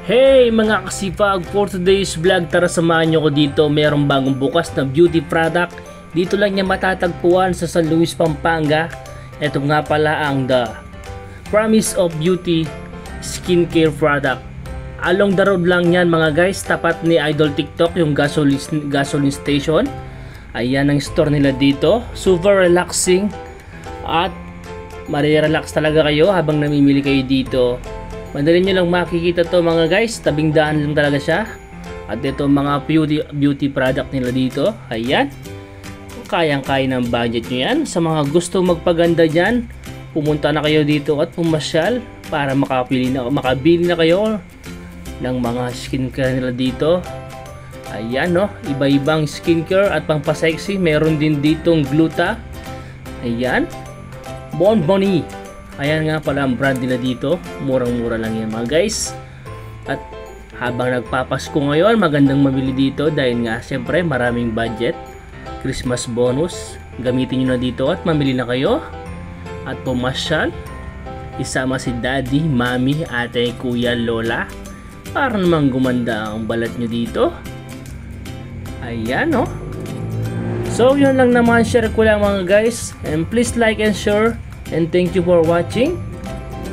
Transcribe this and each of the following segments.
Hey mga kasipag, for today's vlog, tara samahan nyo ko dito. Merong bagong bukas na beauty product. Dito lang niya matatagpuan sa San Luis, Pampanga. Ito nga pala ang The Promise of Beauty skincare product. Along the road lang yan mga guys, tapat ni Idol TikTok, yung gasoline station. Ayan ang store nila dito. Super relaxing at marirelax talaga kayo habang namimili kayo dito. Madali nyo lang makikita to mga guys, tabing daan lang talaga siya. At ito mga beauty product nila dito. Ayan, kayang-kaya ng budget nyo yan. Sa mga gusto magpaganda dyan, pumunta na kayo dito at pumasyal para makabili na kayo ng mga skincare nila dito. Ayan no, iba-ibang skincare at pangpa-sexy. Meron din ditong gluta. Ayan, Bonboni. Ayan nga pala ang brand nila dito. Murang-mura lang yan mga guys. At habang nagpapasko ngayon, magandang mamili dito dahil nga siyempre maraming budget. Christmas bonus. Gamitin nyo na dito at mamili na kayo. At pumasyal. Isama si daddy, mami, ate, kuya, lola. Para namang gumanda ang balat nyo dito. Ayan no. So yun lang naman, share ko lang mga guys. And please like and share. And thank you for watching.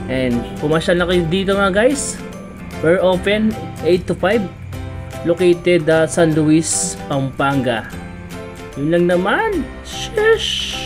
And pumasyal na kayo dito mga guys. We're open 8 to 5. Located San Luis, Pampanga. Yun lang naman. Sheesh.